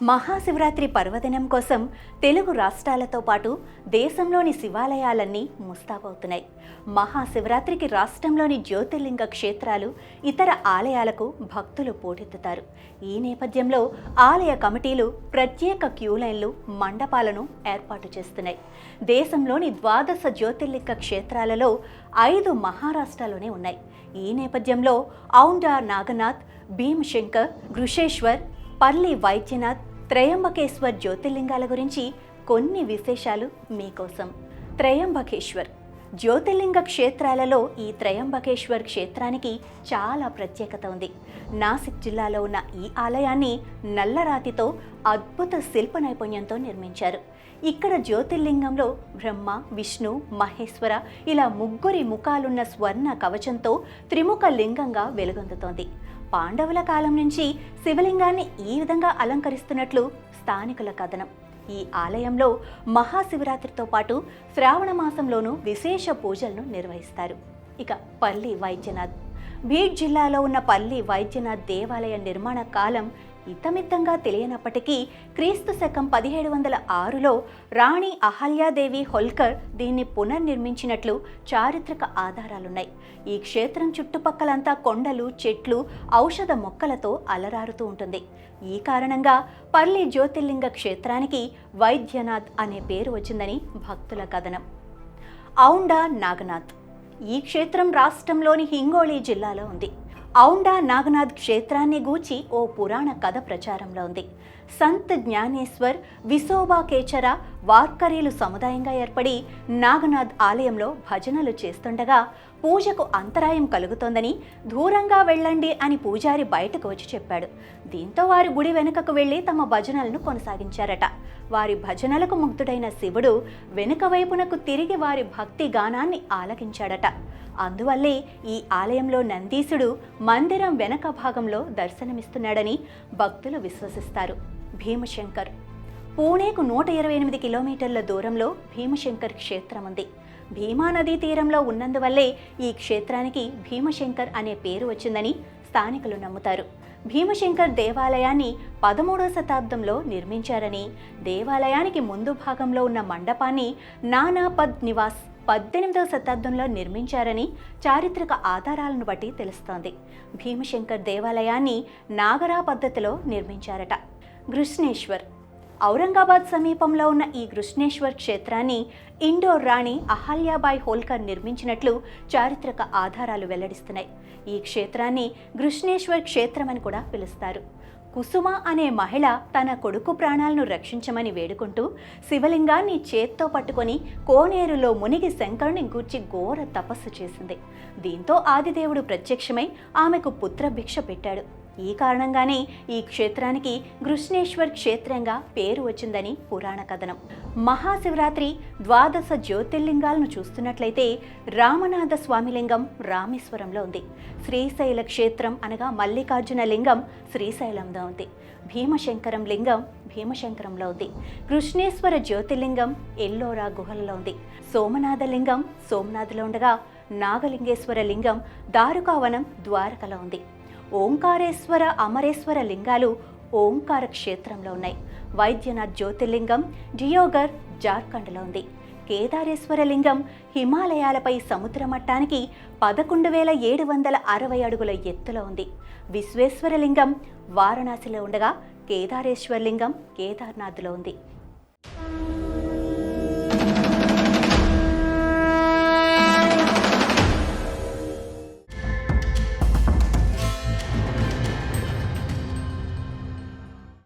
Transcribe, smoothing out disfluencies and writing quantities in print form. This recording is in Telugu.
మహాశివరాత్రి పర్వదినం కోసం తెలుగు రాష్ట్రాలతో పాటు దేశంలోని శివాలయాలన్నీ ముస్తాబవుతున్నాయి. మహాశివరాత్రికి రాష్ట్రంలోని జ్యోతిర్లింగ క్షేత్రాలు, ఇతర ఆలయాలకు భక్తులు పోటెత్తుతారు. ఈ నేపథ్యంలో ఆలయ కమిటీలు ప్రత్యేక క్యూలైన్లు, మండపాలను ఏర్పాటు చేస్తున్నాయి. దేశంలోని 12 జ్యోతిర్లింగ క్షేత్రాలలో 5 మహారాష్ట్రలోనే ఉన్నాయి. ఈ నేపథ్యంలో ఔండా నాగనాథ్, భీమశంకర్, గృషేశ్వర్, పల్లి వైద్యనాథ్, త్రయంబకేశ్వర్ జ్యోతిర్లింగాల గురించి కొన్ని విశేషాలు మీకోసం. త్రయంబకేశ్వర్ జ్యోతిర్లింగ క్షేత్రాలలో ఈ త్రయంబకేశ్వర్ క్షేత్రానికి చాలా ప్రత్యేకత ఉంది. నాసిక్ జిల్లాలో ఉన్న ఈ ఆలయాన్ని నల్లరాతితో అద్భుత శిల్ప నైపుణ్యంతో నిర్మించారు. ఇక్కడ జ్యోతిర్లింగంలో బ్రహ్మ, విష్ణు, మహేశ్వర ఇలా 3 ముఖాలున్న స్వర్ణ కవచంతో త్రిముఖ లింగంగా వెలుగొందుతోంది. పాండవుల కాలం నుంచి శివలింగాన్ని ఈ విధంగా అలంకరిస్తున్నట్లు స్థానికుల కథనం. ఈ ఆలయంలో మహాశివరాత్రితో పాటు శ్రావణ మాసంలోనూ విశేష పూజలను నిర్వహిస్తారు. ఇక పల్లి వైద్యనాథ్, బీడ్ జిల్లాలో ఉన్న పల్లి వైద్యనాథ్ దేవాలయ నిర్మాణ కాలం ఇతమిత్తంగా తెలియనప్పటికీ క్రీస్తు శకం 1706లో రాణి అహల్యాదేవి హోల్కర్ దీన్ని పునర్నిర్మించినట్లు చారిత్రక ఆధారాలున్నాయి. ఈ క్షేత్రం చుట్టుపక్కలంతా కొండలు, చెట్లు, ఔషధ మొక్కలతో అలరారుతూ ఉంటుంది. ఈ కారణంగా పల్లి జ్యోతిర్లింగ క్షేత్రానికి వైద్యనాథ్ అనే పేరు వచ్చిందని భక్తుల కథనం. ఔండా నాగనాథ్ ఈ క్షేత్రం రాష్ట్రంలోని హింగోళి జిల్లాలో ఉంది. ఔండా నాగనాథ్ క్షేత్రాన్ని గూర్చి ఓ పురాణ కథ ప్రచారంలో ఉంది. సంత్ జ్ఞానేశ్వర్, విసోబా కేచర వార్కరీలు సముదాయంగా ఏర్పడి నాగనాథ్ ఆలయంలో భజనలు చేస్తుండగా పూజకు అంతరాయం కలుగుతోందని దూరంగా వెళ్ళండి అని పూజారి బయటకు వచ్చి చెప్పాడు. దీంతో వారు గుడి వెనుకకు వెళ్లి తమ భజనలను కొనసాగించారట. వారి భజనలకు ముగ్ధుడైన శివుడు వెనుక వైపునకు తిరిగి వారి భక్తి గానాన్ని ఆలకించాడట. అందువల్లే ఈ ఆలయంలో నందీశుడు మందిరం వెనక భాగంలో దర్శనమిస్తున్నాడని భక్తులు విశ్వసిస్తారు. భీమశంకర్ పూణేకు 128 కిలోమీటర్ల దూరంలో భీమశంకర్ క్షేత్రం ఉంది. భీమా నదీ తీరంలో ఉన్నందువల్లే ఈ క్షేత్రానికి భీమశంకర్ అనే పేరు వచ్చిందని స్థానికులు నమ్ముతారు. భీమశంకర్ దేవాలయాన్ని 13వ శతాబ్దంలో నిర్మించారని, దేవాలయానికి ముందు భాగంలో ఉన్న మండపాన్ని నానాపద్ నివాస్ 18వ శతాబ్దంలో నిర్మించారని చారిత్రక ఆధారాలను బట్టి తెలుస్తోంది. భీమశంకర్ దేవాలయాన్ని నాగరా పద్ధతిలో నిర్మించారట. గృష్ణేశ్వర్ ఔరంగాబాద్ సమీపంలో ఉన్న ఈ గృష్ణేశ్వర్ క్షేత్రాన్ని ఇండోర్ రాణి అహల్యాబాయి హోల్కర్ నిర్మించినట్లు చారిత్రక ఆధారాలు వెల్లడిస్తున్నాయి. ఈ క్షేత్రాన్ని గృష్ణేశ్వర్ క్షేత్రం అని కూడా పిలుస్తారు. కుసుమ అనే మహిళ తన కొడుకు ప్రాణాలను రక్షించమని వేడుకుంటూ శివలింగాన్ని చేత్తో పట్టుకొని కోనేరులో మునిగి శంకరుని గూర్చి ఘోర తపస్సు చేసింది. దీంతో ఆదిదేవుడు ప్రత్యక్షమై ఆమెకు పుత్రభిక్ష పెట్టాడు. ఈ కారణంగానే ఈ క్షేత్రానికి గృష్ణేశ్వర్ క్షేత్రంగా పేరు వచ్చిందని పురాణ కథనం. మహాశివరాత్రి 12 జ్యోతిర్లింగాలను చూస్తున్నట్లయితే రామనాథ స్వామి లింగం రామేశ్వరంలో ఉంది. శ్రీశైల క్షేత్రం అనగా మల్లికార్జున లింగం శ్రీశైలంలో ఉంది. భీమశంకరం లింగం భీమశంకరంలో ఉంది. కృష్ణేశ్వర జ్యోతిర్లింగం ఎల్లోరా గుహలలో ఉంది. సోమనాథ లింగం సోమనాథ్లో ఉండగా నాగలింగేశ్వర లింగం దారుకావనం ద్వారకలో ఉంది. ఓంకారేశ్వర, అమరేశ్వర లింగాలు ఓంకార క్షేత్రంలో ఉన్నాయి. వైద్యనాథ్ జ్యోతిర్లింగం డియోగర్ జార్ఖండ్లో ఉంది. కేదారేశ్వర లింగం హిమాలయాలపై సముద్ర మట్టానికి 11,760 అడుగుల ఎత్తులో ఉంది. విశ్వేశ్వర లింగం వారణాసిలో ఉండగా కేదారేశ్వర లింగం కేదార్నాథ్లో ఉంది.